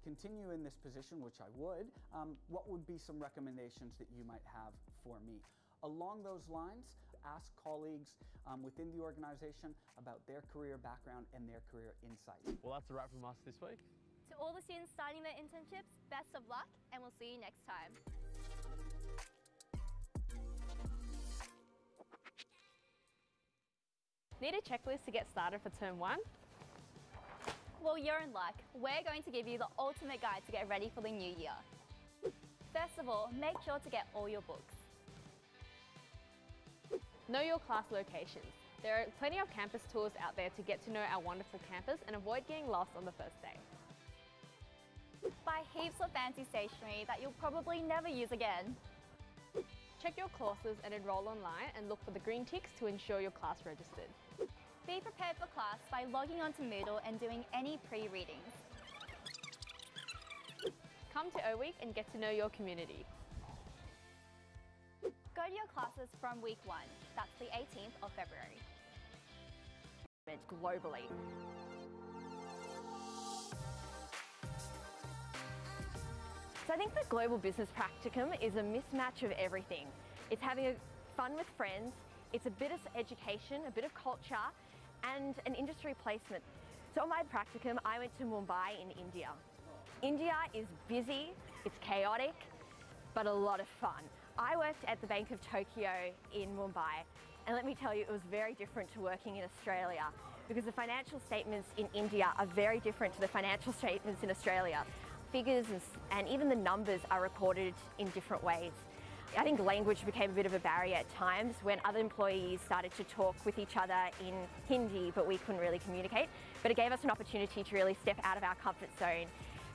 continue in this position, which I would, what would be some recommendations that you might have for me? Along those lines, ask colleagues within the organization about their career background and their career insights. Well, that's a wrap from us this week. To all the students starting their internships, best of luck, and we'll see you next time. Need a checklist to get started for term 1? Well, you're in luck. We're going to give you the ultimate guide to get ready for the new year. First of all, make sure to get all your books. Know your class locations. There are plenty of campus tours out there to get to know our wonderful campus and avoid getting lost on the first day. Buy heaps of fancy stationery that you'll probably never use again. Check your courses and enroll online and look for the green ticks to ensure you're class registered. Be prepared for class by logging onto Moodle and doing any pre-readings. Come to O Week and get to know your community. Go to your classes from week 1. That's the 18th of February. Globally. So I think the Global Business Practicum is a mismatch of everything. It's having fun with friends, it's a bit of education, a bit of culture, and an industry placement. So on my practicum, I went to Mumbai in India. India is busy, it's chaotic, but a lot of fun. I worked at the Bank of Tokyo in Mumbai, and let me tell you, it was very different to working in Australia because the financial statements in India are very different to the financial statements in Australia. Figures and even the numbers are reported in different ways. I think language became a bit of a barrier at times when other employees started to talk with each other in Hindi, but we couldn't really communicate. But it gave us an opportunity to really step out of our comfort zone.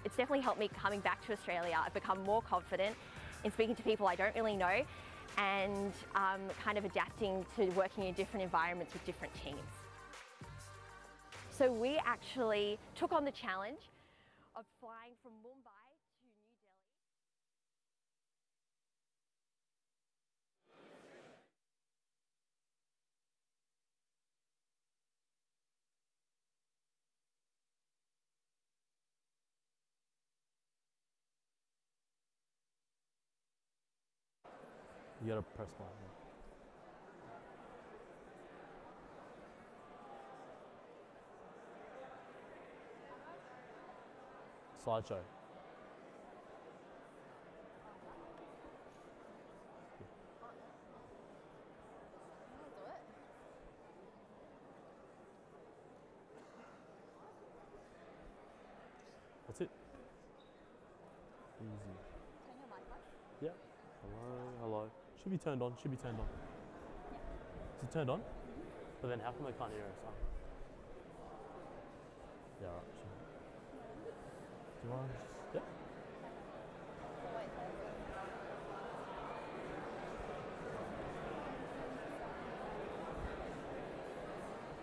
It's definitely helped me coming back to Australia. I've become more confident in speaking to people I don't really know and kind of adapting to working in different environments with different teams. So we actually took on the challenge of flying from Mumbai to New Delhi. You gotta press play. Slideshow. That's it. Easy. Turn your mic on. Yeah. Hello, hello. Should be turned on, should be turned on. Yeah. Is it turned on? But then how come I can't hear us? Yeah, right. Sure. Do you want to just, yeah?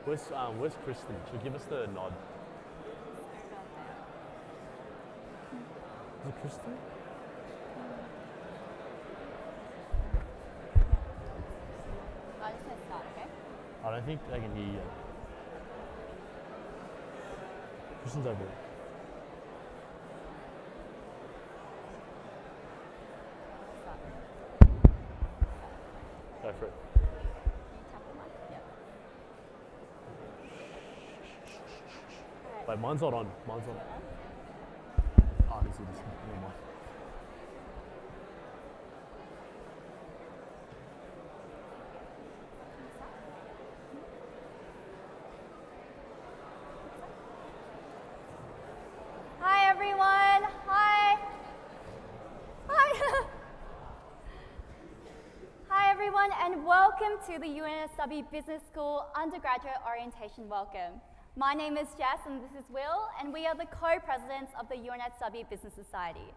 Where's Kristen? She'll give us the nod. Is it Kristen? I just said start, okay? I don't think they can hear you yet. Kristen's over there. Go for it. Can you tap the mic? Yeah. Wait, mine's not on. Mine's not on. Oh, this is this. Never mind. Hi everyone. Hi. Hi. Hi everyone, and welcome to the UNSW Business School Undergraduate Orientation Welcome. My name is Jess and this is Will, and we are the co-presidents of the UNSW Business Society.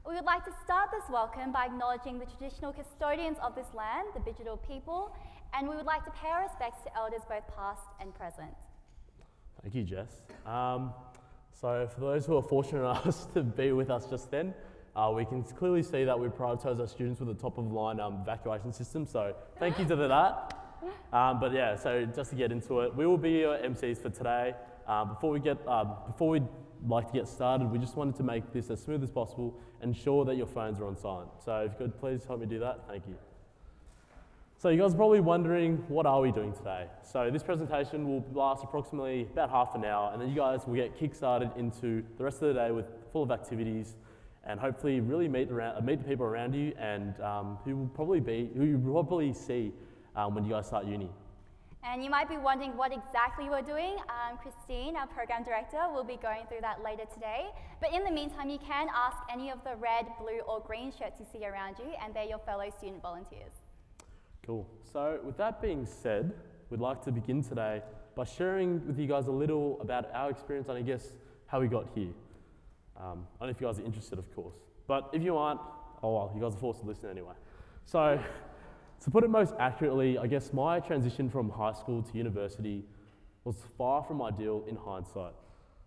We would like to start this welcome by acknowledging the traditional custodians of this land, the Bidjigal people, and we would like to pay our respects to elders both past and present. Thank you, Jess. So for those who are fortunate enough to be with us just then, we can clearly see that we prioritise our students with a top-of-line evacuation system, so thank you to that. But yeah, so just to get into it, we will be your MCs for today. Before we like to get started. We just wanted to make this as smooth as possible and ensure that your phones are on silent. So if you could please help me do that, thank you. So you guys are probably wondering, what are we doing today? So this presentation will last approximately about half an hour, and then you guys will get kick-started into the rest of the day full of activities, and hopefully really meet the people around you, and who you will probably see when you guys start uni. And you might be wondering what exactly we're doing. Christine, our program director, will be going through that later today. But in the meantime, you can ask any of the red, blue, or green shirts you see around you, and they're your fellow student volunteers. Cool. So with that being said, we'd like to begin today by sharing with you guys a little about our experience and I guess how we got here. I don't know if you guys are interested, of course. But if you aren't, oh well, you guys are forced to listen anyway. So to put it most accurately, I guess my transition from high school to university was far from ideal in hindsight.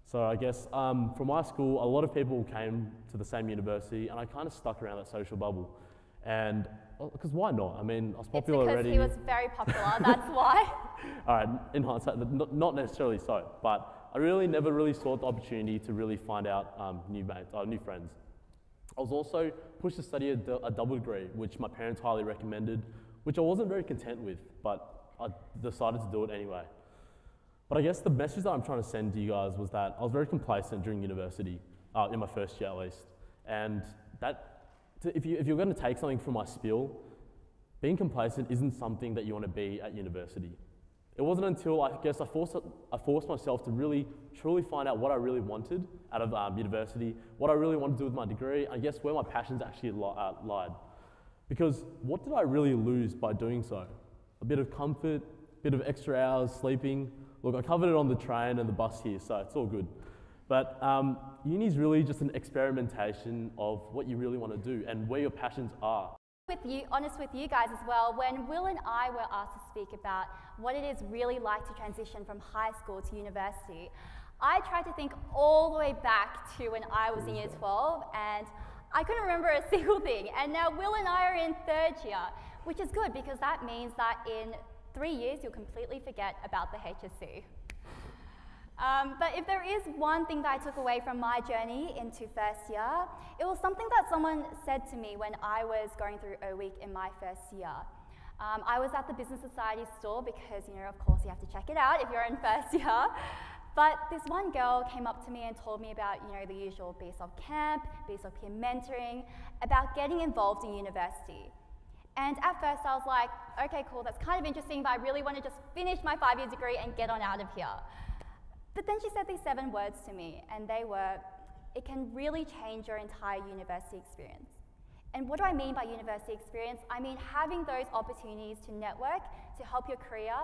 So I guess from my school, a lot of people came to the same university and I kind of stuck around that social bubble. And because why not? I mean, I was popular already. It's because he was very popular, that's why. All right, in hindsight, not necessarily so, but I really never really sought the opportunity to really find out new friends. I was also pushed to study a double degree, which my parents highly recommended, which I wasn't very content with, but I decided to do it anyway. But I guess the message that I'm trying to send to you guys was that I was very complacent during university, in my first year at least, and that if you're going to take something from my spiel, being complacent isn't something that you want to be at university. It wasn't until I forced myself to really, truly find out what I really wanted out of university, what I really wanted to do with my degree, I guess where my passions actually lied. Because what did I really lose by doing so? A bit of comfort, a bit of extra hours sleeping. Look, I covered it on the train and the bus here, so it's all good. But uni is really just an experimentation of what you really want to do and where your passions are. Honest with you guys as well, when Will and I were asked to speak about what it is really like to transition from high school to university, I tried to think all the way back to when I was in year 12 and I couldn't remember a single thing. And now Will and I are in third year, which is good because that means that in 3 years you'll completely forget about the HSC. But if there is one thing that I took away from my journey into first year, it was something that someone said to me when I was going through O Week in my first year. I was at the Business Society store because, of course you have to check it out if you're in first year. But this one girl came up to me and told me about, the usual BSOP camp, BSOP peer mentoring, about getting involved in university. And at first I was like, okay, cool, that's kind of interesting, but I really want to just finish my 5-year degree and get on out of here. But then she said these 7 words to me, and they were, it can really change your entire university experience. And what do I mean by university experience? I mean having those opportunities to network, to help your career,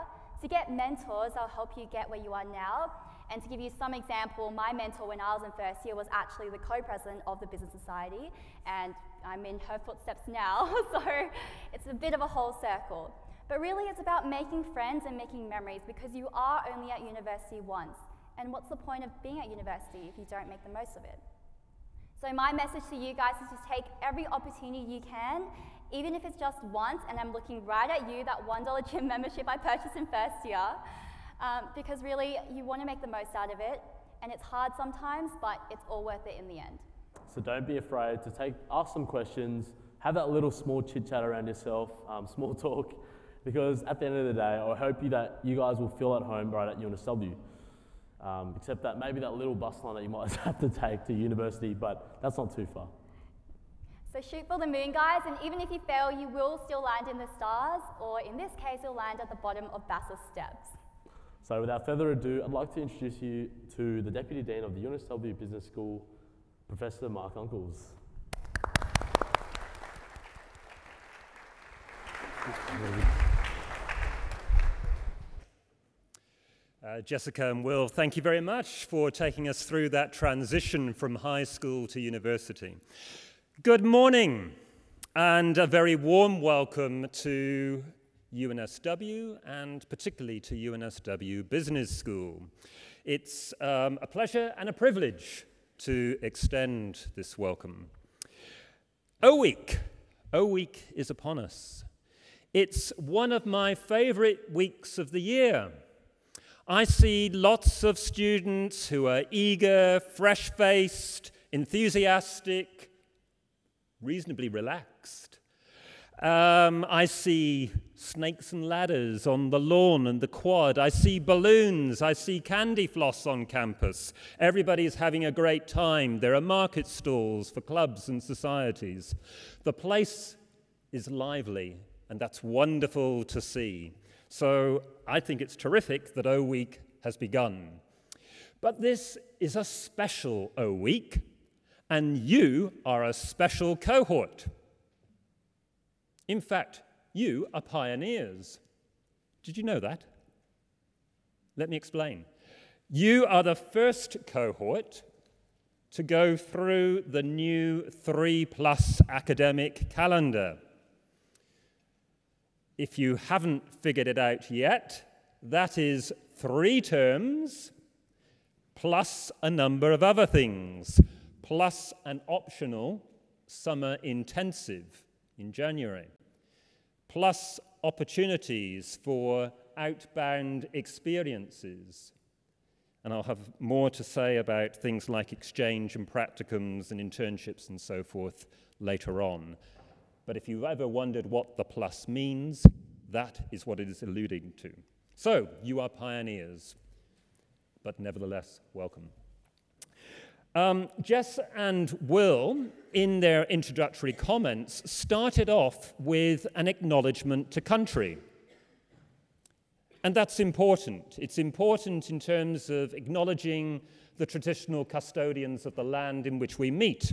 to get mentors that'll help you get where you are now. And to give you some example, my mentor when I was in first year was actually the co-president of the Business Society, and I'm in her footsteps now, so it's a bit of a whole circle. But really it's about making friends and making memories because you are only at university once. And what's the point of being at university if you don't make the most of it? So my message to you guys is to take every opportunity you can, even if it's just once, and I'm looking right at you, that $1 gym membership I purchased in first year, because really you want to make the most out of it, and it's hard sometimes, but it's all worth it in the end. So don't be afraid to ask some questions, have that little small chit chat around yourself, small talk, because at the end of the day, I hope that you guys will feel at home right at UNSW. Except that maybe that little bus line that you might have to take to university, but that's not too far. So shoot for the moon, guys, and even if you fail, you will still land in the stars, or in this case, you'll land at the bottom of Bass's steps. So without further ado, I'd like to introduce you to the Deputy Dean of the UNSW Business School, Professor Mark Uncles. Jessica and Will, thank you very much for taking us through that transition from high school to university. Good morning, and a very warm welcome to UNSW, and particularly to UNSW Business School. It's a pleasure and a privilege to extend this welcome. O Week is upon us. It's one of my favorite weeks of the year. I see lots of students who are eager, fresh-faced, enthusiastic, reasonably relaxed. I see snakes and ladders on the lawn and the quad. I see balloons. I see candy floss on campus. Everybody's having a great time. There are market stalls for clubs and societies. The place is lively, and that's wonderful to see. So I think it's terrific that O Week has begun. But this is a special O Week, and you are a special cohort. In fact, you are pioneers. Did you know that? Let me explain. You are the first cohort to go through the new 3+ academic calendar. If you haven't figured it out yet, that is 3 terms plus a number of other things, plus an optional summer intensive in January, plus opportunities for outbound experiences. And I'll have more to say about things like exchange and practicums and internships and so forth later on. But if you've ever wondered what the plus means, that is what it is alluding to. So, you are pioneers, but nevertheless, welcome. Jess and Will, in their introductory comments, started off with an acknowledgement to country. And that's important. It's important in terms of acknowledging the traditional custodians of the land in which we meet.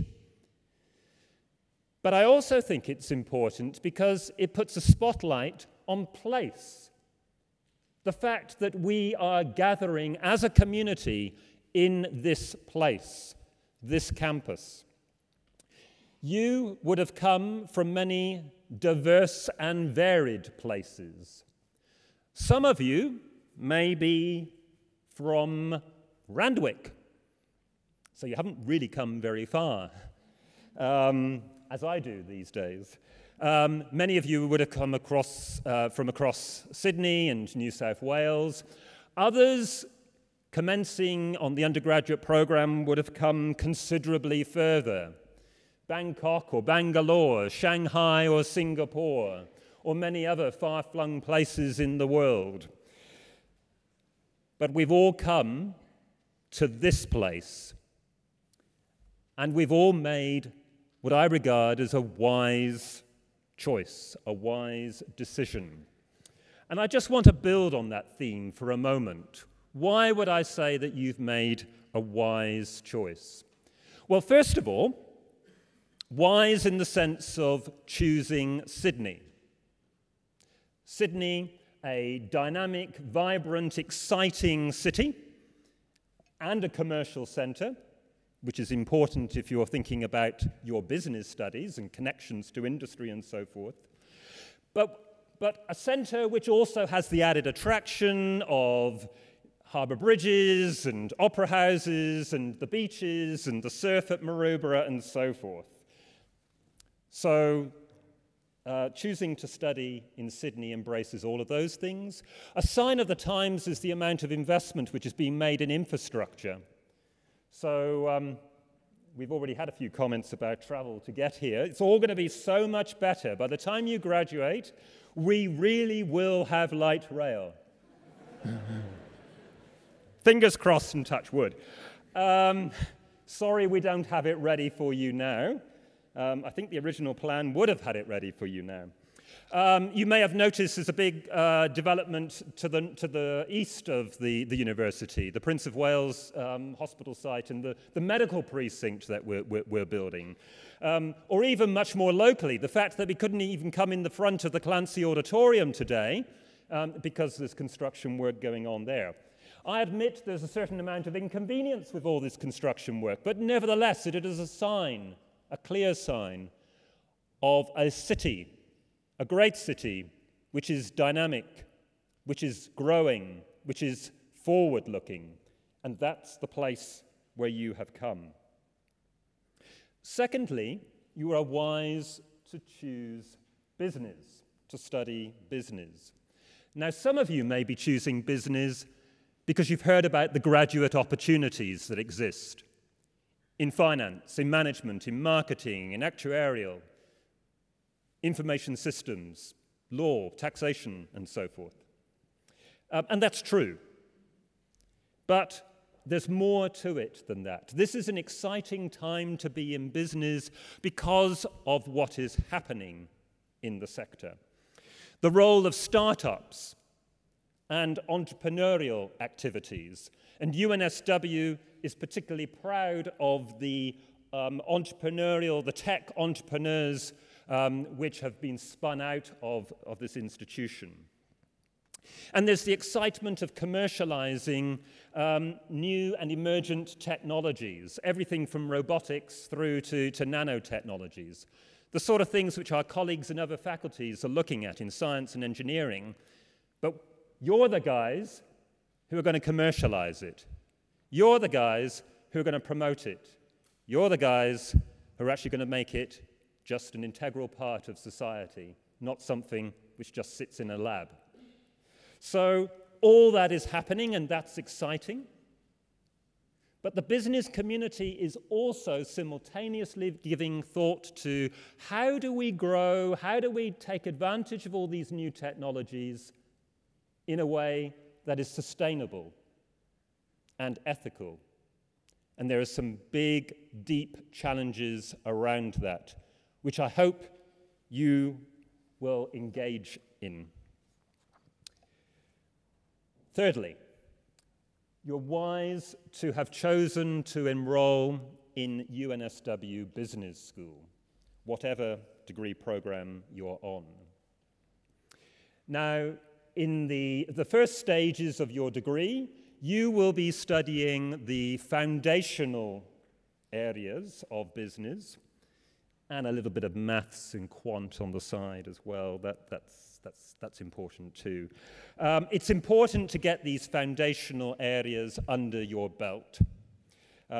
But I also think it's important because it puts a spotlight on place. The fact that we are gathering as a community in this place, this campus. You would have come from many diverse and varied places. Some of you may be from Randwick, so you haven't really come very far, as I do these days. Many of you would have come from across Sydney and New South Wales. Others, commencing on the undergraduate program, would have come considerably further. Bangkok or Bangalore, Shanghai or Singapore, or many other far-flung places in the world. But we've all come to this place, and we've all made what I regard as a wise choice, a wise decision. And I just want to build on that theme for a moment. Why would I say that you've made a wise choice? Well, first of all, wise in the sense of choosing Sydney. Sydney, a dynamic, vibrant, exciting city and a commercial centre, which is important if you're thinking about your business studies and connections to industry and so forth. But a centre which also has the added attraction of harbour bridges and opera houses and the beaches and the surf at Maroubra and so forth. So choosing to study in Sydney embraces all of those things. A sign of the times is the amount of investment which is being made in infrastructure. So we've already had a few comments about travel to get here. It's all going to be so much better. By the time you graduate, we really will have light rail. Fingers crossed and touch wood. Sorry we don't have it ready for you now. I think the original plan would have had it ready for you now. You may have noticed there's a big development to the east of the university, the Prince of Wales hospital site and the medical precinct that we're building. Or even much more locally, the fact that we couldn't even come in the front of the Clancy Auditorium today because there's construction work going on there. I admit there's a certain amount of inconvenience with all this construction work, but nevertheless it is a sign, a clear sign of a city, a great city, which is dynamic, which is growing, which is forward-looking, and that's the place where you have come. Secondly, you are wise to choose business, to study business. Now, some of you may be choosing business because you've heard about the graduate opportunities that exist in finance, in management, in marketing, in actuarial, information systems, law, taxation, and so forth. And that's true. But there's more to it than that. This is an exciting time to be in business because of what is happening in the sector. The role of startups and entrepreneurial activities. And UNSW is particularly proud of the the tech entrepreneurs which have been spun out of this institution. And there's the excitement of commercializing new and emergent technologies, everything from robotics through to nanotechnologies, the sort of things which our colleagues in other faculties are looking at in science and engineering. But you're the guys who are going to commercialize it. You're the guys who are going to promote it. You're the guys who are actually going to make it just an integral part of society, not something which just sits in a lab. So all that is happening, and that's exciting. But the business community is also simultaneously giving thought to how do we grow, how do we take advantage of all these new technologies in a way that is sustainable and ethical. And there are some big, deep challenges around that, which I hope you will engage in. Thirdly, you're wise to have chosen to enroll in UNSW Business School, whatever degree program you're on. Now, in the first stages of your degree, you will be studying the foundational areas of business and a little bit of maths and quant on the side as well. That's important too. It's important to get these foundational areas under your belt.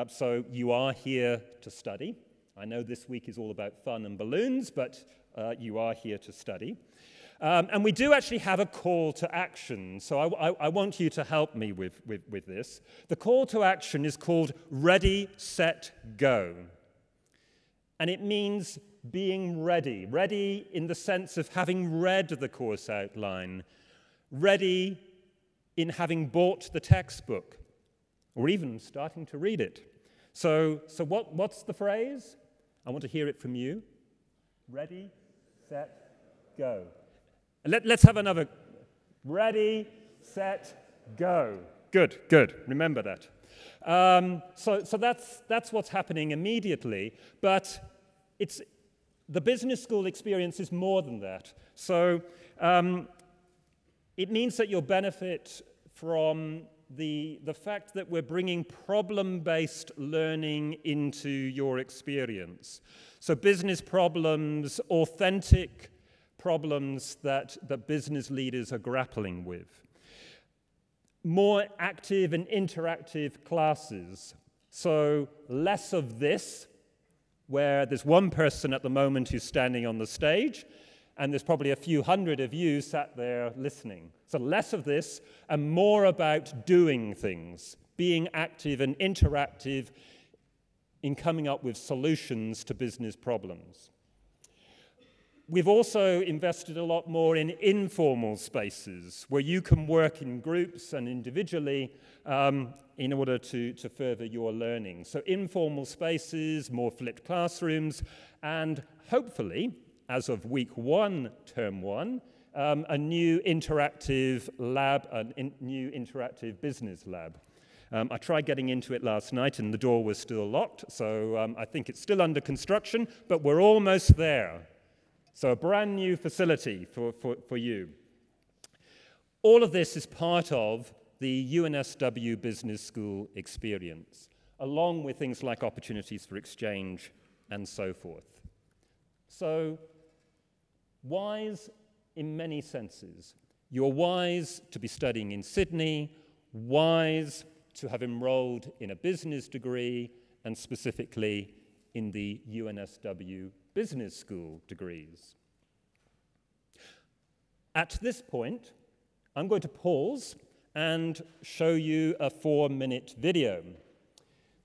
So you are here to study. I know this week is all about fun and balloons, but you are here to study. And we do actually have a call to action, so I want you to help me with this. The call to action is called Ready, Set, Go. And it means being ready. Ready in the sense of having read the course outline. Ready in having bought the textbook, or even starting to read it. So what's the phrase? I want to hear it from you. Ready, set, go. Let's have another. Ready, set, go. Good, good. Remember that. So that's what's happening immediately. But the business school experience is more than that. So it means that you'll benefit from the fact that we're bringing problem-based learning into your experience. So business problems, authentic problems that business leaders are grappling with. More active and interactive classes. So less of this, where there's one person at the moment who's standing on the stage, and there's probably a few hundred of you sat there listening. So less of this, and more about doing things, being active and interactive in coming up with solutions to business problems. We've also invested a lot more in informal spaces where you can work in groups and individually in order to further your learning. So informal spaces, more flipped classrooms, and hopefully, as of week 1, term 1, a new interactive lab, a new interactive business lab. I tried getting into it last night and the door was still locked, so I think it's still under construction, but we're almost there. So a brand new facility for you. All of this is part of the UNSW Business School experience, along with things like opportunities for exchange and so forth. So, wise in many senses. You're wise to be studying in Sydney, wise to have enrolled in a business degree, and specifically in the UNSW Business School degrees. At this point, I'm going to pause and show you a 4-minute video.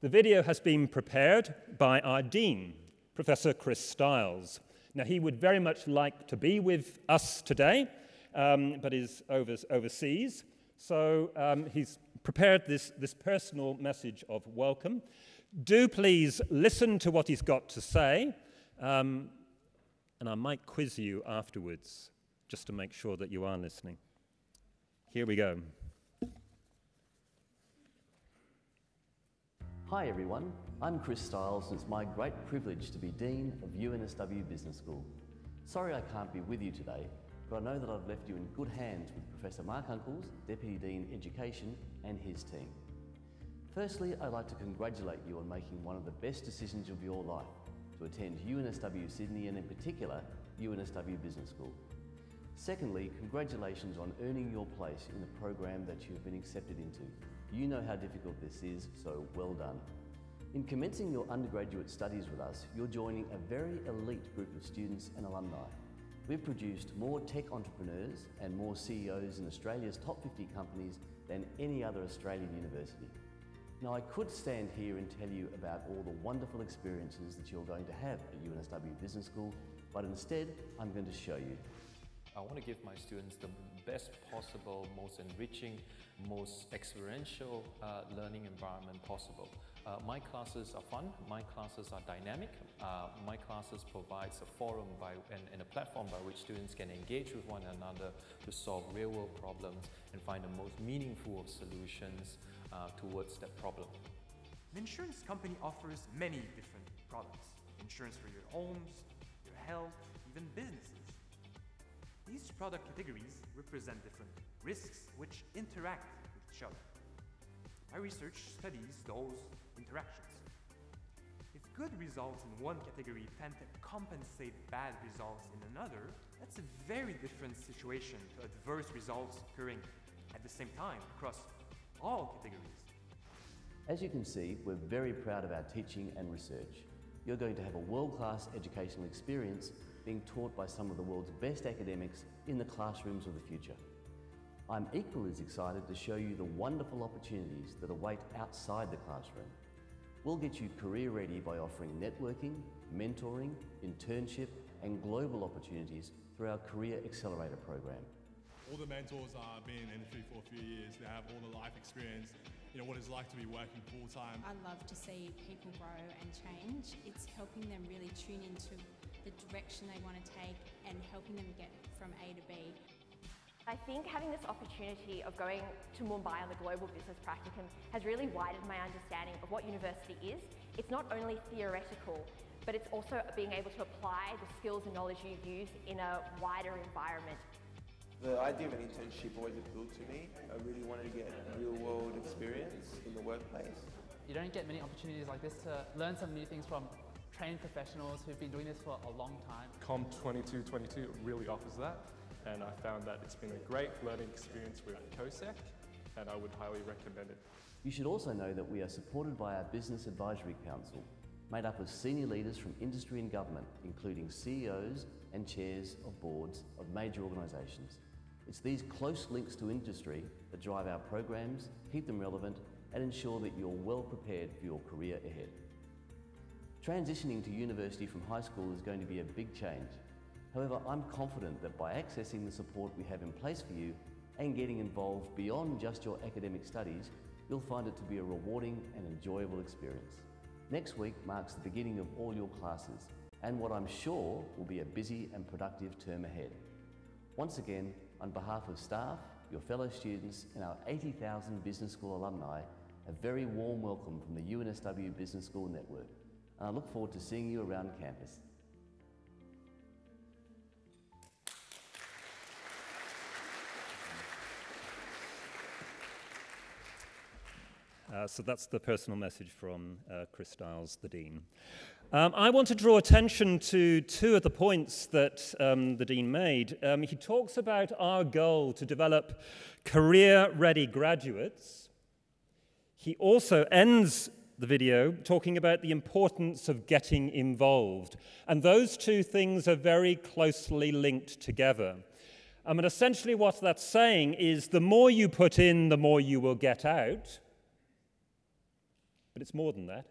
The video has been prepared by our Dean, Professor Chris Stiles. Now, he would very much like to be with us today, but is overseas. So he's prepared this personal message of welcome. Do please listen to what he's got to say, and I might quiz you afterwards, just to make sure that you are listening. Here we go. Hi everyone, I'm Chris Stiles and it's my great privilege to be Dean of UNSW Business School. Sorry I can't be with you today, but I know that I've left you in good hands with Professor Mark Uncles, Deputy Dean Education, and his team. Firstly, I'd like to congratulate you on making one of the best decisions of your life, to attend UNSW Sydney and in particular, UNSW Business School. Secondly, congratulations on earning your place in the program that you have been accepted into. You know how difficult this is, so well done. In commencing your undergraduate studies with us, you're joining a very elite group of students and alumni. We've produced more tech entrepreneurs and more CEOs in Australia's top 50 companies than any other Australian university. Now, I could stand here and tell you about all the wonderful experiences that you're going to have at UNSW Business School, but instead, I'm going to show you. I want to give my students the best possible, most enriching, most experiential learning environment possible. My classes are fun, my classes are dynamic, my classes provides a forum and a platform by which students can engage with one another to solve real-world problems and find the most meaningful of solutions towards that problem. An insurance company offers many different products. Insurance for your homes, your health, even businesses. These product categories represent different risks which interact with each other. My research studies those interactions. If good results in one category tend to compensate bad results in another, that's a very different situation to adverse results occurring at the same time across all categories. As you can see, we're very proud of our teaching and research. You're going to have a world-class educational experience being taught by some of the world's best academics in the classrooms of the future. I'm equally as excited to show you the wonderful opportunities that await outside the classroom. We'll get you career ready by offering networking, mentoring, internship and global opportunities through our Career Accelerator program. All the mentors have been in the industry for a few years. They have all the life experience, what it's like to be working full-time. I love to see people grow and change. It's helping them really tune into the direction they want to take and helping them get from A to B. I think having this opportunity of going to Mumbai on the Global Business Practicum has really widened my understanding of what university is. It's not only theoretical, but it's also being able to apply the skills and knowledge you use in a wider environment. The idea of an internship always appealed to me. I really wanted to get real-world experience in the workplace. You don't get many opportunities like this to learn some new things from trained professionals who've been doing this for a long time. Com 2222 really offers that, and I found that it's been a great learning experience with COSEC, and I would highly recommend it. You should also know that we are supported by our Business Advisory Council, made up of senior leaders from industry and government, including CEOs and chairs of boards of major organisations. It's these close links to industry that drive our programs, keep them relevant, and ensure that you're well prepared for your career ahead. Transitioning to university from high school is going to be a big change. However, I'm confident that by accessing the support we have in place for you and getting involved beyond just your academic studies, you'll find it to be a rewarding and enjoyable experience. Next week marks the beginning of all your classes and what I'm sure will be a busy and productive term ahead. Once again, on behalf of staff, your fellow students and our 80,000 business school alumni, a very warm welcome from the UNSW Business School Network. And I look forward to seeing you around campus. So that's the personal message from Chris Stiles, the Dean. I want to draw attention to two of the points that the Dean made. He talks about our goal to develop career-ready graduates. He also ends the video talking about the importance of getting involved. And those two things are very closely linked together. And essentially what that's saying is the more you put in, the more you will get out. But it's more than that.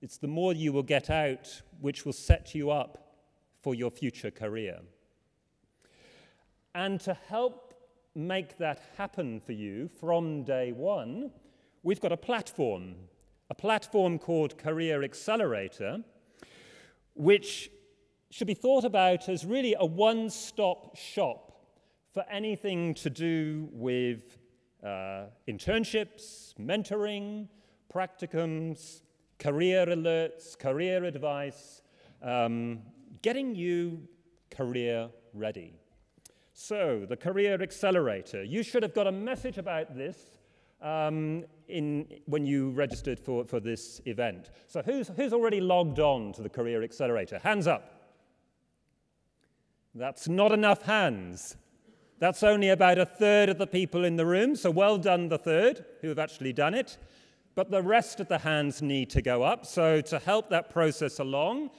It's the more you will get out which will set you up for your future career. And to help make that happen for you from day one, we've got a platform called Career Accelerator, which should be thought about as really a one-stop shop for anything to do with internships, mentoring, practicums, career alerts, career advice, getting you career ready. So, the Career Accelerator. You should have got a message about this when you registered for this event. So who's already logged on to the Career Accelerator? Hands up. That's not enough hands. That's only about a third of the people in the room, so well done the third who have actually done it. But the rest of the hands need to go up. So to help that process along,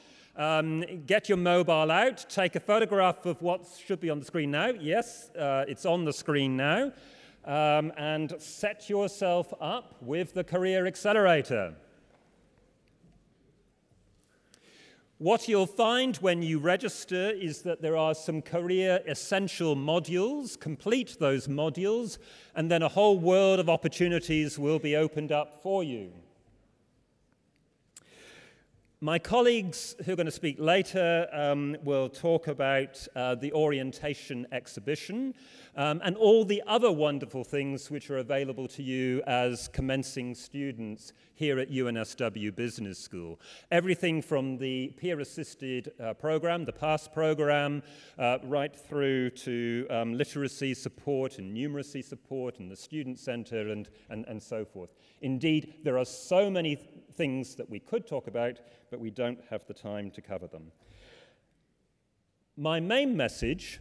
get your mobile out, take a photograph of what should be on the screen now. Yes, it's on the screen now. And set yourself up with the Career Accelerator. What you'll find when you register is that there are some career essential modules. Complete those modules, and then a whole world of opportunities will be opened up for you. My colleagues who are going to speak later will talk about the orientation exhibition and all the other wonderful things which are available to you as commencing students here at UNSW Business School. Everything from the peer-assisted program, the PASS program, right through to literacy support and numeracy support and the student center and so forth. Indeed, there are so many things that we could talk about, but we don't have the time to cover them. My main message,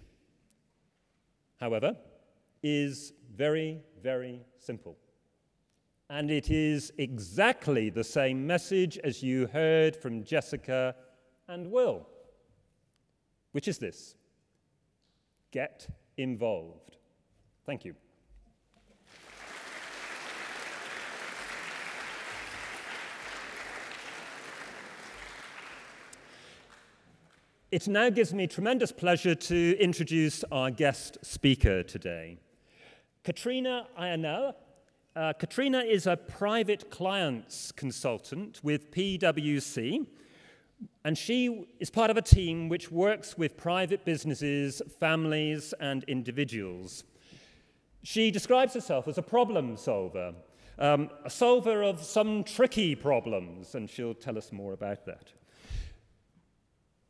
however, is very, very simple. And it is exactly the same message as you heard from Jessica and Will, which is this: get involved. Thank you. It now gives me tremendous pleasure to introduce our guest speaker today. Katrina Ayanel. Katrina is a private clients consultant with PwC, and she is part of a team which works with private businesses, families, and individuals. She describes herself as a problem solver, a solver of some tricky problems, and she'll tell us more about that.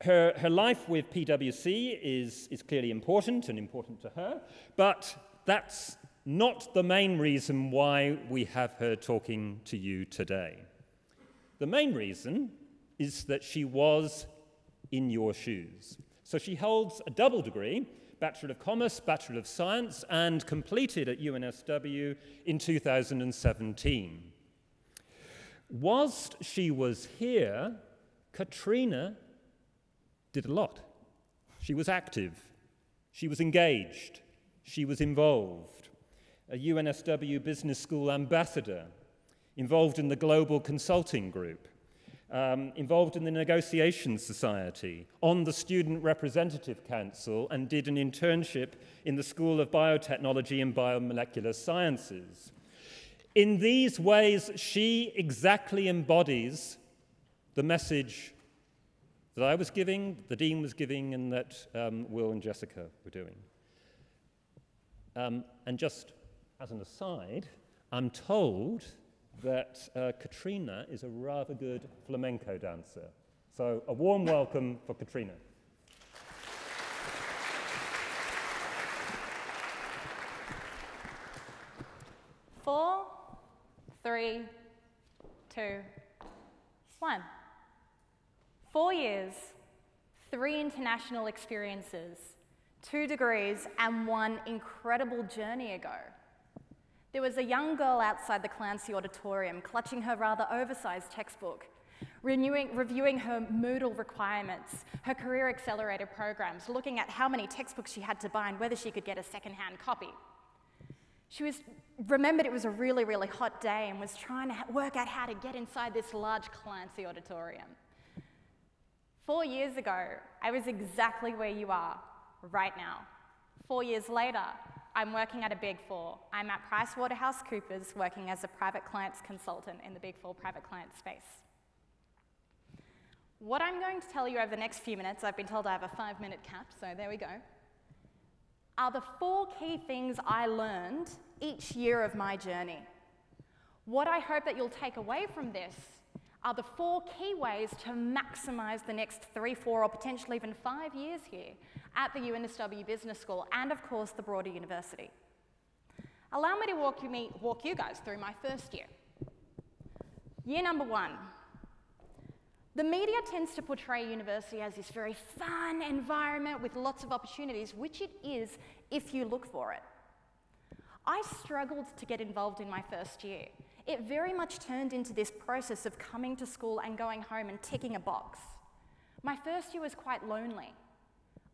Her life with PwC is clearly important and important to her, but that's not the main reason why we have her talking to you today. The main reason is that she was in your shoes. So she holds a double degree, Bachelor of Commerce, Bachelor of Science, and completed at UNSW in 2017. Whilst she was here, Katrina did a lot. She was active, she was engaged, she was involved. A UNSW Business School ambassador, involved in the Global Consulting Group, involved in the Negotiations Society, on the Student Representative Council, and did an internship in the School of Biotechnology and Biomolecular Sciences. In these ways, she exactly embodies the message that I was giving, the Dean was giving, and that Will and Jessica were doing. And just as an aside, I'm told that Katrina is a rather good flamenco dancer. So a warm welcome for Katrina. Four, 3, 2, 1. 4 years, 3 international experiences, 2 degrees, and 1 incredible journey ago. There was a young girl outside the Clancy Auditorium clutching her rather oversized textbook, reviewing her Moodle requirements, her career accelerator programs, looking at how many textbooks she had to buy and whether she could get a second-hand copy. She remembered it was a really, really hot day and was trying to work out how to get inside this large Clancy auditorium. 4 years ago, I was exactly where you are right now. 4 years later, I'm working at a Big Four. I'm at PricewaterhouseCoopers working as a private clients consultant in the Big Four private client space. What I'm going to tell you over the next few minutes, I've been told I have a 5-minute cap, so there we go, are the 4 key things I learned each year of my journey. What I hope that you'll take away from this are the 4 key ways to maximize the next 3, 4, or potentially even 5 years here at the UNSW Business School and, of course, the broader university. Allow me to walk you guys through my first year. Year number 1. The media tends to portray university as this very fun environment with lots of opportunities, which it is if you look for it. I struggled to get involved in my first year. It very much turned into this process of coming to school and going home and ticking a box. My first year was quite lonely.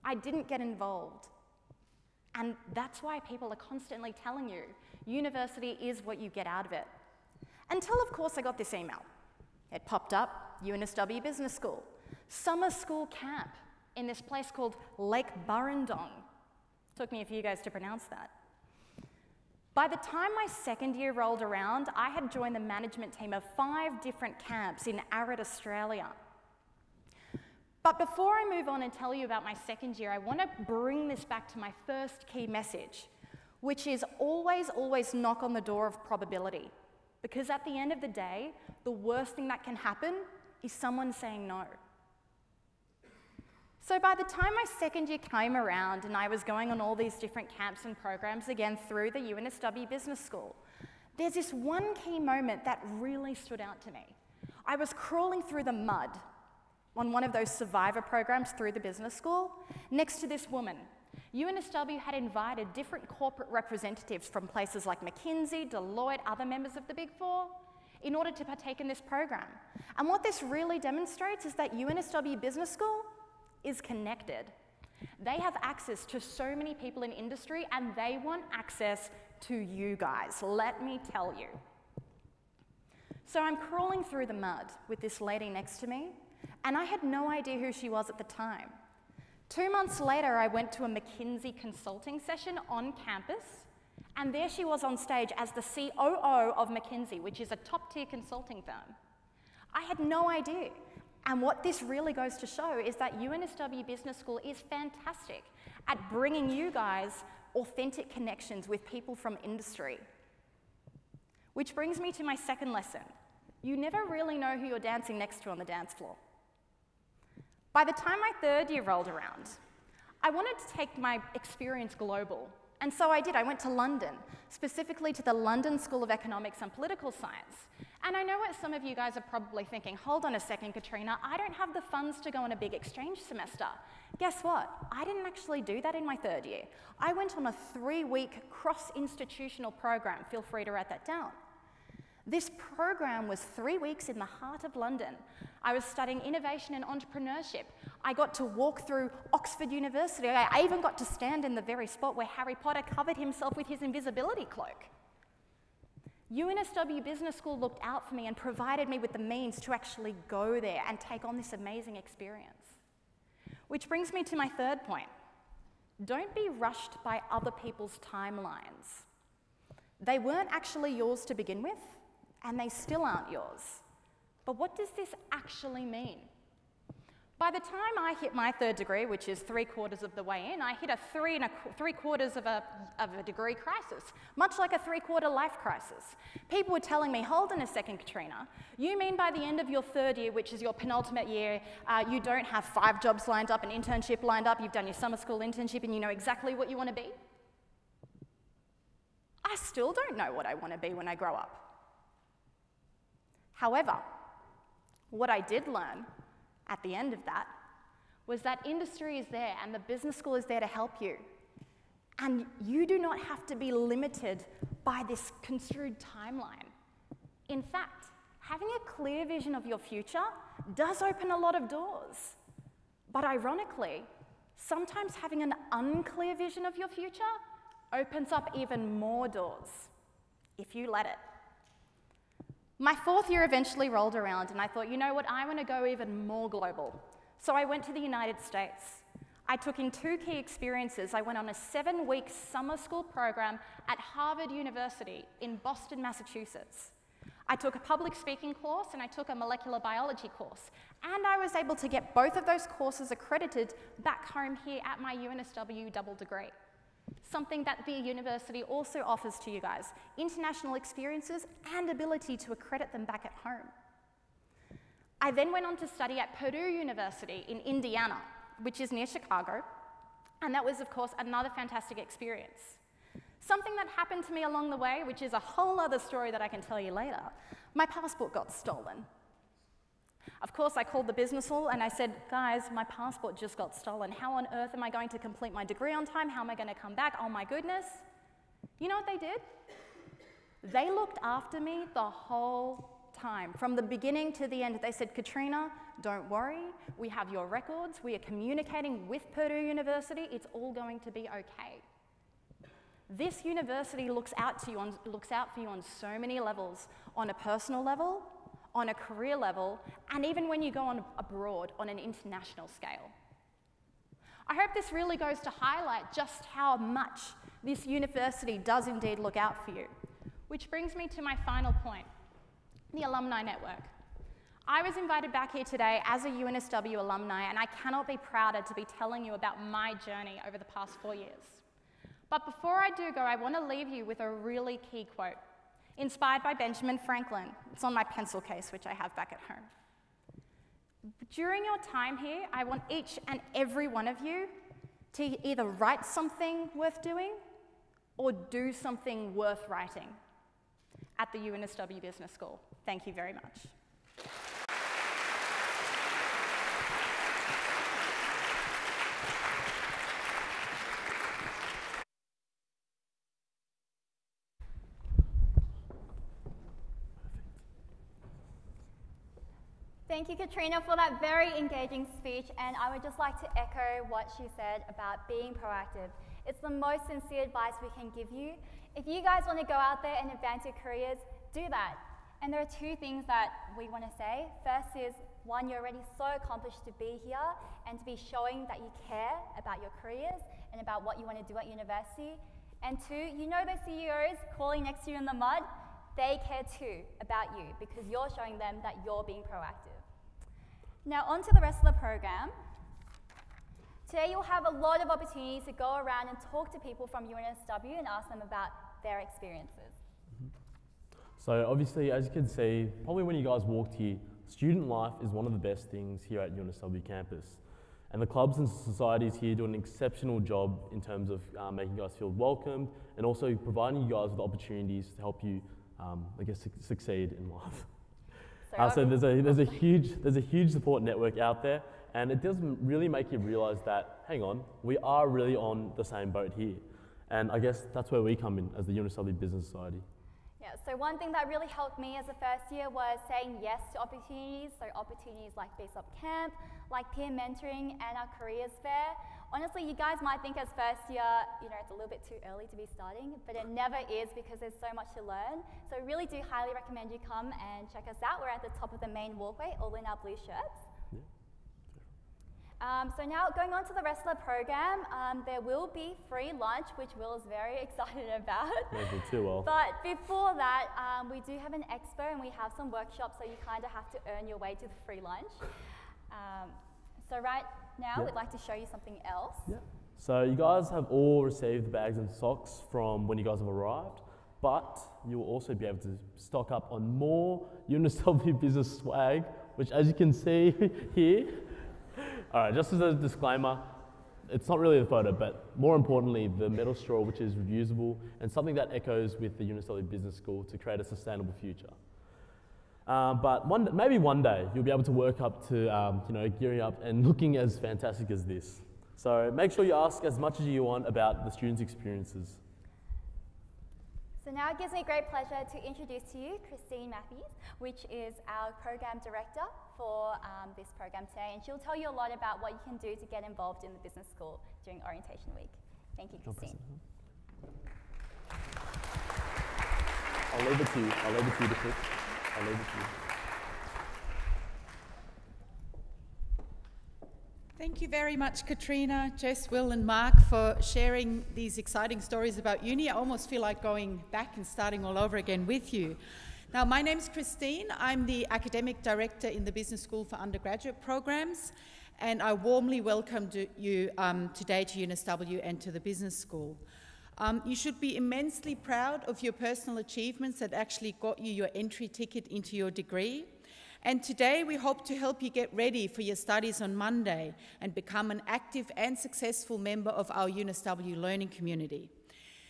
I didn't get involved. And that's why people are constantly telling you, university is what you get out of it. Until, of course, I got this email. It popped up, UNSW Business School, summer school camp in this place called Lake Burrendong. Took me a few guys to pronounce that. By the time my second year rolled around, I had joined the management team of 5 different camps in arid Australia. But before I move on and tell you about my second year, I want to bring this back to my first key message, which is always, always knock on the door of probability. Because at the end of the day, the worst thing that can happen is someone saying no. So by the time my second year came around and I was going on all these different camps and programs again through the UNSW Business School, there's this one key moment that really stood out to me. I was crawling through the mud on one of those survivor programs through the business school next to this woman. UNSW had invited different corporate representatives from places like McKinsey, Deloitte, other members of the Big Four, in order to partake in this program. And what this really demonstrates is that UNSW Business School is connected. They have access to so many people in industry and they want access to you guys, let me tell you. So I'm crawling through the mud with this lady next to me, and I had no idea who she was at the time. 2 months later, I went to a McKinsey consulting session on campus, and there she was on stage as the COO of McKinsey, which is a top-tier consulting firm. I had no idea. And what this really goes to show is that UNSW Business School is fantastic at bringing you guys authentic connections with people from industry. Which brings me to my second lesson. You never really know who you're dancing next to on the dance floor. By the time my third year rolled around, I wanted to take my experience global. And so I did. I went to London, specifically to the London School of Economics and Political Science. And I know what some of you guys are probably thinking, hold on a second, Katrina, I don't have the funds to go on a big exchange semester. Guess what? I didn't actually do that in my third year. I went on a 3-week cross-institutional program. Feel free to write that down. This program was 3 weeks in the heart of London. I was studying innovation and entrepreneurship. I got to walk through Oxford University. I even got to stand in the very spot where Harry Potter covered himself with his invisibility cloak. UNSW Business School looked out for me and provided me with the means to actually go there and take on this amazing experience. Which brings me to my third point. Don't be rushed by other people's timelines. They weren't actually yours to begin with, and they still aren't yours. But what does this actually mean? By the time I hit my third degree, which is 3/4 of the way in, I hit a 3/4 of a degree crisis, much like a 3/4 life crisis. People were telling me, hold on a second, Katrina, you mean by the end of your third year, which is your penultimate year, you don't have 5 jobs lined up, an internship lined up, you've done your summer school internship, and you know exactly what you want to be? I still don't know what I want to be when I grow up. However, what I did learn at the end of that was that industry is there and the business school is there to help you. And you do not have to be limited by this construed timeline. In fact, having a clear vision of your future does open a lot of doors. But ironically, sometimes having an unclear vision of your future opens up even more doors, if you let it. My 4th year eventually rolled around and I thought, you know what, I want to go even more global. So I went to the United States. I took in 2 key experiences. I went on a 7-week summer school program at Harvard University in Boston, Massachusetts. I took a public speaking course and I took a molecular biology course. And I was able to get both of those courses accredited back home here at my UNSW double degree. Something that the university also offers to you guys, international experiences and ability to accredit them back at home. I then went on to study at Purdue University in Indiana, which is near Chicago, and that was, of course, another fantastic experience. Something that happened to me along the way, which is a whole other story that I can tell you later, my passport got stolen. Of course, I called the business hall and I said, guys, my passport just got stolen. How on earth am I going to complete my degree on time? How am I going to come back? Oh my goodness. You know what they did? They looked after me the whole time. From the beginning to the end, they said, Katrina, don't worry. We have your records. We are communicating with Purdue University. It's all going to be okay. This university looks out for you on so many levels, on a personal level, on a career level, and even when you go on abroad on an international scale. I hope this really goes to highlight just how much this university does indeed look out for you. Which brings me to my final point, the alumni network. I was invited back here today as a UNSW alumni, and I cannot be prouder to be telling you about my journey over the past 4 years. But before I do go, I want to leave you with a really key quote, inspired by Benjamin Franklin. It's on my pencil case, which I have back at home. During your time here, I want each and every one of you to either write something worth doing or do something worth writing at the UNSW Business School. Thank you very much. Thank you, Katrina, for that very engaging speech, and I would just like to echo what she said about being proactive. It's the most sincere advice we can give you. If you guys want to go out there and advance your careers, do that. And there are 2 things that we want to say. First is, 1, you're already so accomplished to be here and to be showing that you care about your careers and about what you want to do at university. And 2, you know those CEOs crawling next to you in the mud? They care too about you because you're showing them that you're being proactive. Now on to the rest of the program. Today you'll have a lot of opportunities to go around and talk to people from UNSW and ask them about their experiences. So obviously, as you can see, probably when you guys walked here, student life is one of the best things here at UNSW campus. And the clubs and societies here do an exceptional job in terms of making you guys feel welcomed and also providing you guys with opportunities to help you, I guess, succeed in life. So there's a huge support network out there, and it does really make you realise that, hang on, we are really on the same boat here. And I guess that's where we come in as the UNSW Business Society. Yeah, so one thing that really helped me as a first year was saying yes to opportunities, so opportunities like BSOP Camp, like peer mentoring and our careers fair. Honestly, you guys might think as first year, it's a little bit too early to be starting, but it never is because there's so much to learn. So I really do highly recommend you come and check us out. We're at the top of the main walkway, all in our blue shirts. So now going on to the rest of the program, there will be free lunch, which Will is very excited about. Maybe too well. But before that, we do have an expo and we have some workshops, so you kind of have to earn your way to the free lunch. So right now, we'd like to show you something else. So you guys have all received the bags and socks from when you guys have arrived, but you will also be able to stock up on more UNSW business swag, which as you can see here, all right, just as a disclaimer, it's not really the photo, but more importantly, the metal straw, which is reusable and something that echoes with the UNSW Business School to create a sustainable future. But maybe one day you'll be able to work up to gearing up and looking as fantastic as this. So make sure you ask as much as you want about the students' experiences. So So now it gives me great pleasure to introduce to you Christine Matthews, which is our program director for this program today, and she'll tell you a lot about what you can do to get involved in the business school during orientation week. Thank you, Christine. I'll leave it to you. I'll leave it to you to pick. I'll leave it to you. Thank you very much, Katrina, Jess, Will and Mark, for sharing these exciting stories about uni. I almost feel like going back and starting all over again with you. Now, my name's Christine. I'm the Academic Director in the Business School for Undergraduate Programs, and I warmly welcome you today to UNSW and to the Business School. You should be immensely proud of your personal achievements that actually got you your entry ticket into your degree. And today we hope to help you get ready for your studies on Monday and become an active and successful member of our UNSW learning community.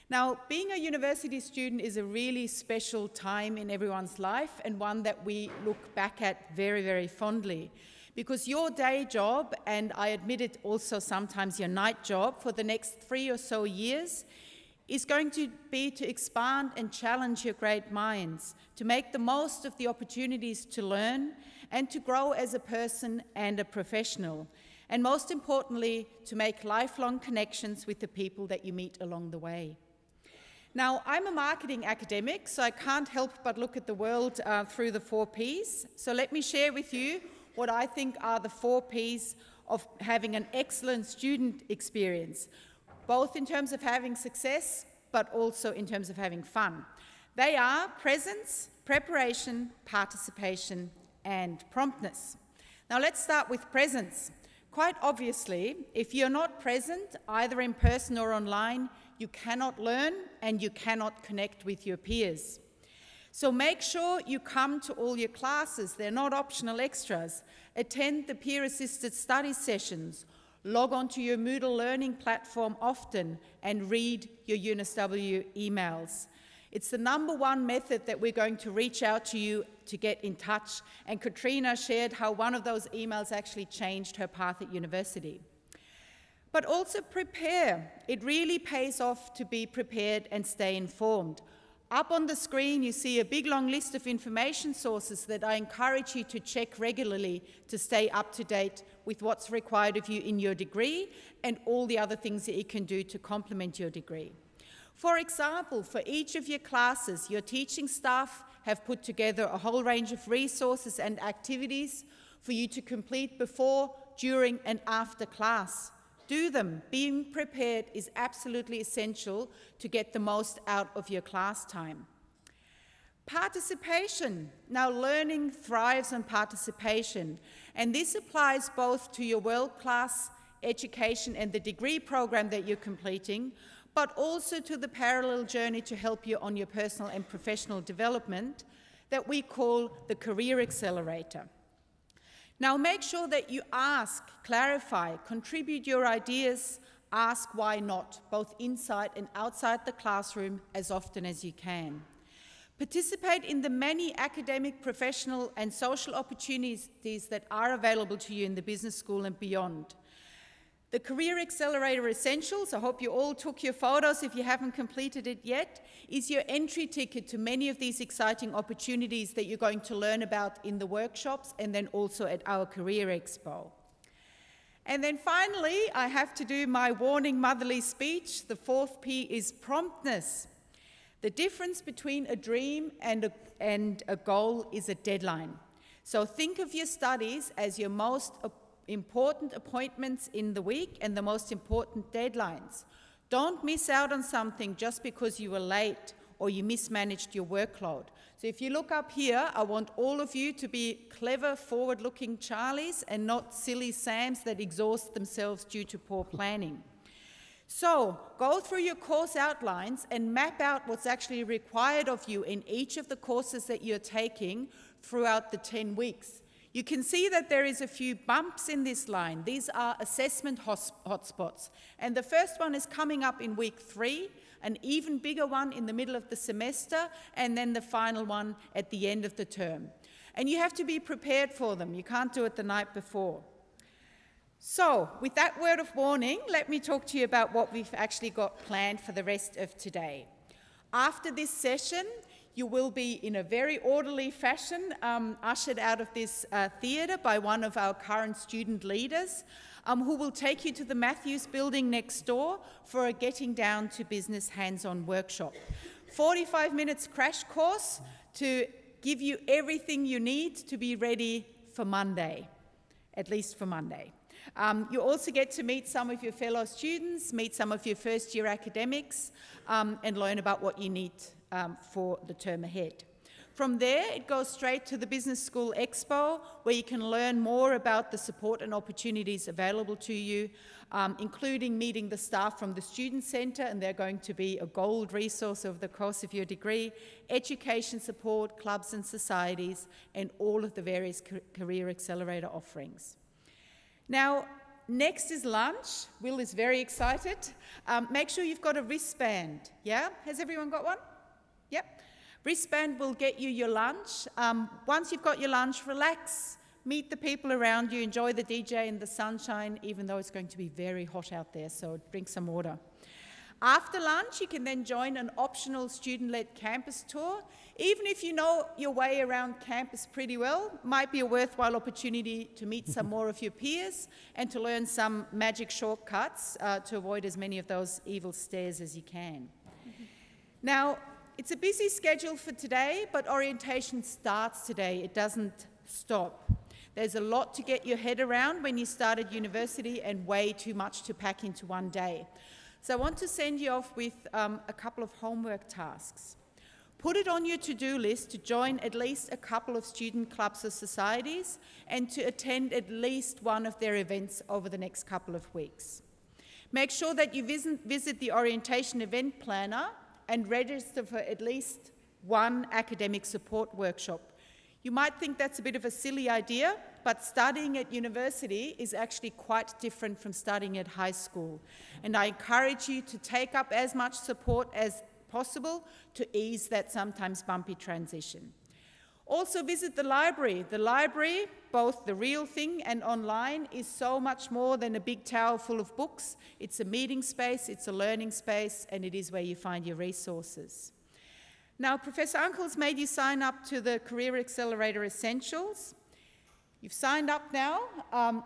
Now, being a university student is a really special time in everyone's life, and one that we look back at very, very fondly. Because your day job, and I admit it also sometimes your night job, for the next 3 or so years is going to be to expand and challenge your great minds, to make the most of the opportunities to learn and to grow as a person and a professional, and most importantly, to make lifelong connections with the people that you meet along the way. Now, I'm a marketing academic, so I can't help but look at the world through the 4 Ps. So let me share with you what I think are the 4 Ps of having an excellent student experience, both in terms of having success, but also in terms of having fun. They are presence, preparation, participation, and promptness. Now let's start with presence. Quite obviously, if you're not present, either in person or online, you cannot learn and you cannot connect with your peers. So make sure you come to all your classes. They're not optional extras. Attend the peer-assisted study sessions. Log on to your Moodle learning platform often and read your UNSW emails. It's the #1 method that we're going to reach out to you to get in touch, and Katrina shared how one of those emails actually changed her path at university. But also prepare. It really pays off to be prepared and stay informed. Up on the screen, you see a big long list of information sources that I encourage you to check regularly to stay up to date with what's required of you in your degree and all the other things that you can do to complement your degree. For example, for each of your classes, your teaching staff have put together a whole range of resources and activities for you to complete before, during, and after class. Do them. Being prepared is absolutely essential to get the most out of your class time. Participation. Now, learning thrives on participation, and this applies both to your world-class education and the degree program that you're completing, but also to the parallel journey to help you on your personal and professional development that we call the Career Accelerator. Now, make sure that you ask, clarify, contribute your ideas, ask why not, both inside and outside the classroom as often as you can. Participate in the many academic, professional, and social opportunities that are available to you in the business school and beyond. The Career Accelerator Essentials, I hope you all took your photos if you haven't completed it yet, is your entry ticket to many of these exciting opportunities that you're going to learn about in the workshops and then also at our Career Expo. And then finally, I have to do my warning motherly speech. The 4th P is promptness. The difference between a dream and a goal is a deadline. So think of your studies as your most important appointments in the week and the most important deadlines. Don't miss out on something just because you were late or you mismanaged your workload. So if you look up here, I want all of you to be clever, forward-looking Charlies and not silly Sams that exhaust themselves due to poor planning. So go through your course outlines and map out what's actually required of you in each of the courses that you're taking throughout the 10 weeks. You can see that there is a few bumps in this line. These are assessment hotspots. And the first one is coming up in week 3, an even bigger one in the middle of the semester, and then the final one at the end of the term. And you have to be prepared for them. You can't do it the night before. So, with that word of warning, let me talk to you about what we've actually got planned for the rest of today. After this session, you will be, in a very orderly fashion, ushered out of this theatre by one of our current student leaders, who will take you to the Matthews building next door for a Getting Down to Business hands-on workshop. 45 minutes crash course to give you everything you need to be ready for Monday, at least for Monday. You also get to meet some of your fellow students, meet some of your first-year academics, and learn about what you need for the term ahead. From there, it goes straight to the Business School Expo, where you can learn more about the support and opportunities available to you, including meeting the staff from the Student Centre, and they're going to be a gold resource over the course of your degree, education support, clubs and societies, and all of the various Career Accelerator offerings. Now, next is lunch. Will is very excited. Make sure you've got a wristband, yeah? Has everyone got one? Yep. Wristband will get you your lunch. Once you've got your lunch, relax, meet the people around you, enjoy the DJ and the sunshine, even though it's going to be very hot out there, so drink some water. After lunch, you can then join an optional student-led campus tour. Even if you know your way around campus pretty well, might be a worthwhile opportunity to meet some more of your peers and to learn some magic shortcuts to avoid as many of those evil stares as you can. Now, it's a busy schedule for today, but orientation starts today. It doesn't stop. There's a lot to get your head around when you start at university and way too much to pack into one day. So I want to send you off with a couple of homework tasks. Put it on your to-do list to join at least a couple of student clubs or societies and to attend at least one of their events over the next couple of weeks. Make sure that you visit the orientation event planner and register for at least one academic support workshop. You might think that's a bit of a silly idea, but studying at university is actually quite different from studying at high school. And I encourage you to take up as much support as possible to ease that sometimes bumpy transition. Also visit the library. The library, both the real thing and online, is so much more than a big tower full of books. It's a meeting space, it's a learning space, and it is where you find your resources. Now, Professor Uncle's made you sign up to the Career Accelerator Essentials. You've signed up now.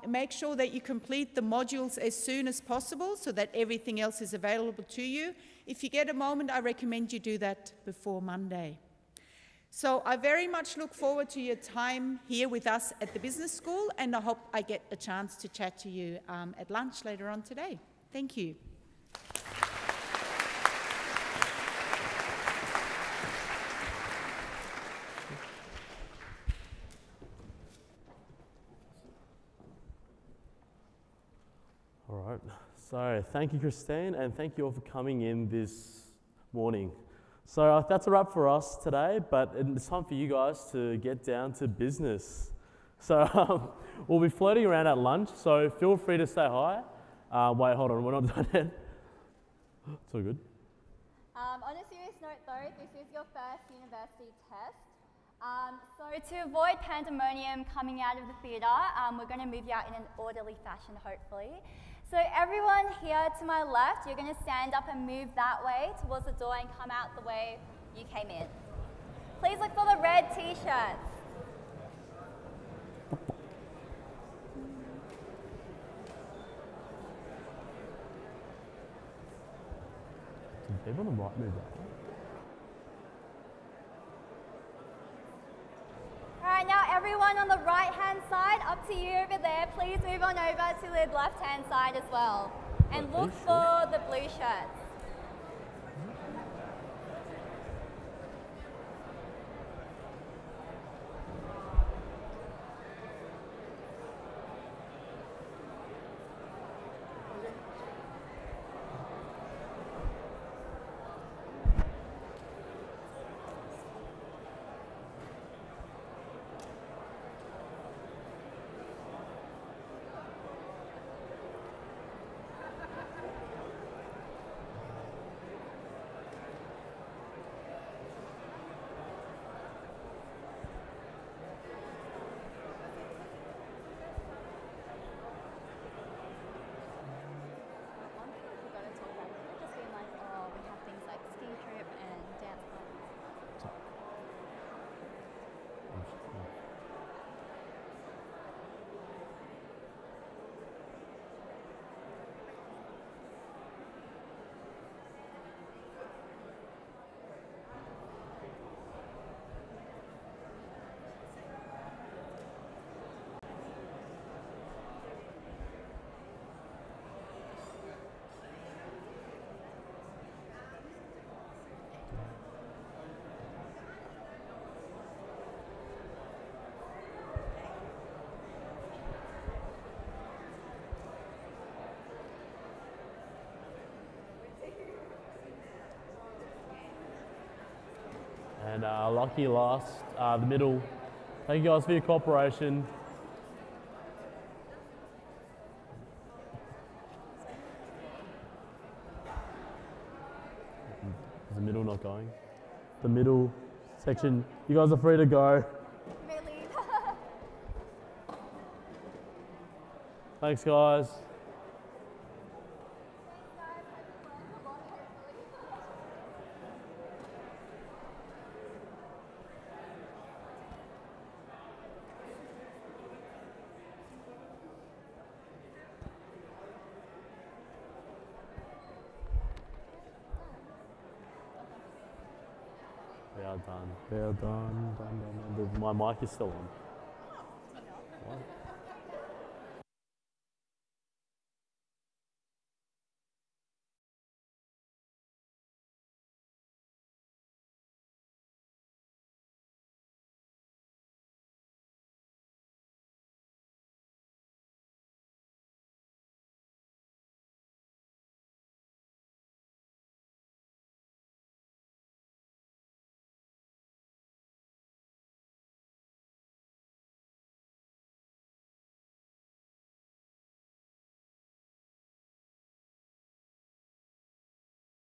Make sure that you complete the modules as soon as possible so that everything else is available to you. If you get a moment, I recommend you do that before Monday. So I very much look forward to your time here with us at the business school, and I hope I get a chance to chat to you at lunch later on today. Thank you. All right, so thank you, Christine, and thank you all for coming in this morning. So that's a wrap for us today, but it's time for you guys to get down to business. So we'll be floating around at lunch, so feel free to say hi. Wait, hold on, we're not done yet. It's all good. On a serious note though, this is your first university test. So to avoid pandemonium coming out of the theatre, we're going to move you out in an orderly fashion, hopefully. So everyone here to my left, you're going to stand up and move that way towards the door and come out the way you came in. Please look for the red t-shirts. Did people on the right move that way? Alright, now everyone on the right-hand side, up to you over there, please move on over to the left-hand side as well. And look for the blue shirts. lucky last, the middle. Thank you guys for your cooperation. Is the middle not going? The middle section, you guys are free to go. Really? Thanks guys. We are done. We are done. My mic is still on.